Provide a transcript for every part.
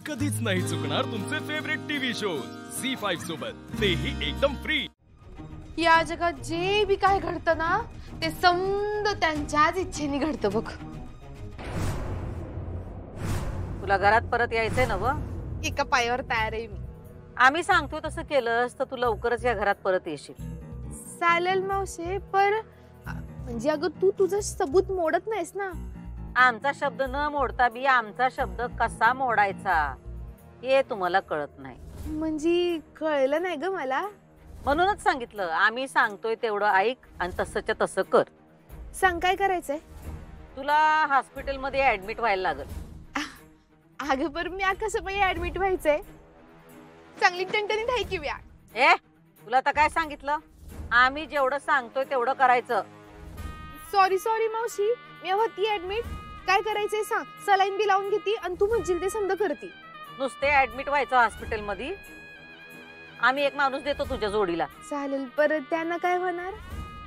कधीच नाही चुकणार तुमचे फेवरेट टीव्ही शोज झी5 सोबत, तेही एकदम फ्री। या जगात जे बी काय घडतं ना ते समद त्यांच्याच इच्छेने घडतं बघ। तुला घरात परत यायचंय ना व? एका पायावर तयार आहे मी। आम्ही सांगतो तसं केलंस तर तू लवकरच या घरात परत येशील। चालेल मावशे, पर म्हणजे अगं तू तुझं सबूत मोडत नाहीस ना। आमचा शब्द न मोडता बी आमचा शब्द कसा मोडायचा हे तुम्हाला कळत नाही। म्हणजे कळलं नाही ग मला, म्हणूनच सांगितलं आम्ही सांगतोय तेवढं ऐक आणि तसंच्या तसं कर। सांग काय करायचंय? तुला हॉस्पिटल मध्ये ऍडमिट व्हायला लागल। अगं पर मी कसं पाहिजे ऍडमिट व्हायचंय? चांगली टणटणीत आहे की व्या। ए तुला तर काय सांगितलं, आम्ही जेवढं सांगतोय तेवढं करायचं। सॉरी मावशी, मी होती ऍडमिट। काय करायचंय सांग, सलाईन बी लावून घेती आणि तू म्हणशील ते समजा करती। नुसते ऍडमिट व्हायचं हॉस्पिटल मध्ये, आम्ही एक माणूस देतो तुझ्या जोडीला। चालेल, परत त्यांना काय होणार?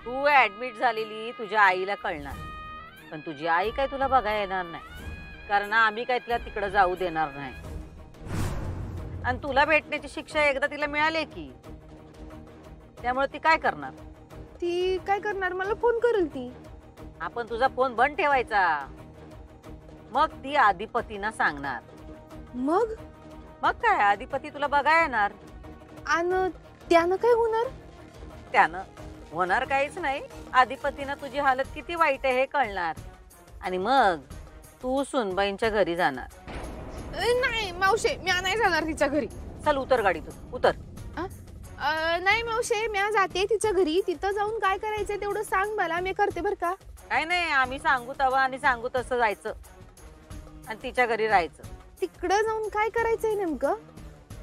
तू ऍडमिट झालेली तुझ्या आईला कळणार, पण तुझी आई काय तुला बघायला येणार नाही, कारण आम्ही काय तिला तिकडे जाऊ देणार नाही। आणि तुला भेटण्याची शिक्षा एकदा तिला मिळाली की त्यामुळे ती काय करणार? ती काय करणार? मला फोन करेल ती। आपण तुझा फोन बंद ठेवायचा, मग ती अधिपतींना सांगणार। मग काय अधिपती तुला बघायला येणार आणि त्यानं काय होणार? त्यानं होणार काहीच नाही। अधिपतीनं तुझी हालत किती वाईट आहे हे कळणार आणि मग तू सुनबाईंच्या घरी जाणार। नाही मावशे, मी नाही जाणार तिच्या घरी। चल उतर गाडीतून, उतर। नाही मावशे, मी जाते तिच्या घरी। तिथं जाऊन काय करायचंय तेवढं सांग मला, मी करते बर का। काय नाही, आम्ही सांगू तवा आणि सांगू तसं जायचं आणि तिच्या घरी राहायचं। तिकडं जाऊन काय करायचंय नेमकं?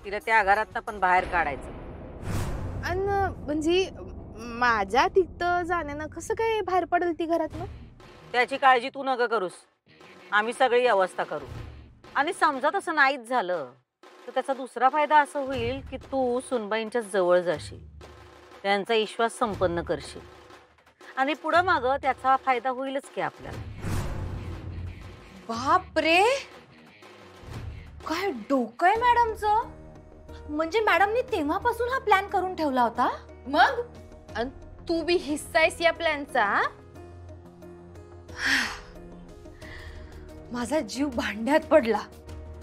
तिला त्या घरातनं पण बाहेर काढायचं। आणि म्हणजे माझ्या तिथं जाण्यानं कसं काय बाहेर पडेल ती घरातनं? त्याची काळजी तू नका करूस, आम्ही सगळी व्यवस्था करू। आणि समजा तसं नाहीच झालं तर त्याचा दुसरा फायदा असा होईल की तू सुनबाईंच्या जवळ जाशील, त्यांचा विश्वास संपन्न करशील आणि पुढं माग त्याचा फायदा होईलच की आपल्याला। बाप रे, काय डोकं आहे मॅडमचं। म्हणजे मॅडमनी तेव्हापासून हा प्लॅन करून ठेवला होता? मग तू बी हिस्सा आहेस या प्लॅनचा? माझा जीव भांड्यात पडला।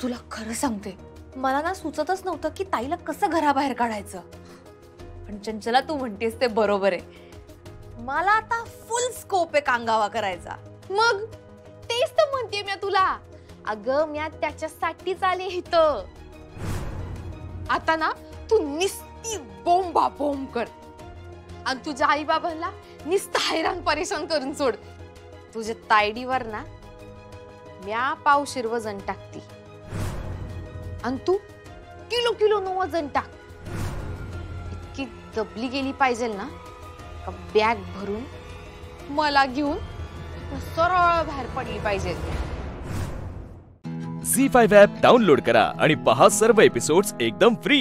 तुला खरं सांगते, मला ना सुचतच नव्हतं की ताईला कसं घराबाहेर काढायचं। पण चंचला, तू म्हणतेस ते बरोबर आहे। मला आता फुल स्कोप आहे कांगावा करायचा। मग तेच तर म्हणते मी तुला। अगं मी त्याच्यासाठीच आले इथं। आता ना तू निस्ती बोंबा बोंब कर आणि तुझ्या आई बाबांना निस्ता हैराण परेशान करून सोड। तुझ्या तायडीवर ना म्या पावशीर वजन टाकती आणि तू किलो वजन टाक। इतकी दबली गेली पाहिजे ना का बॅग भरून मला घेऊन सरळ बाहेर पडली पाहिजे। झी5 ॲप डाउनलोड करा आणि पहा सर्व एपिसोड्स एकदम फ्री।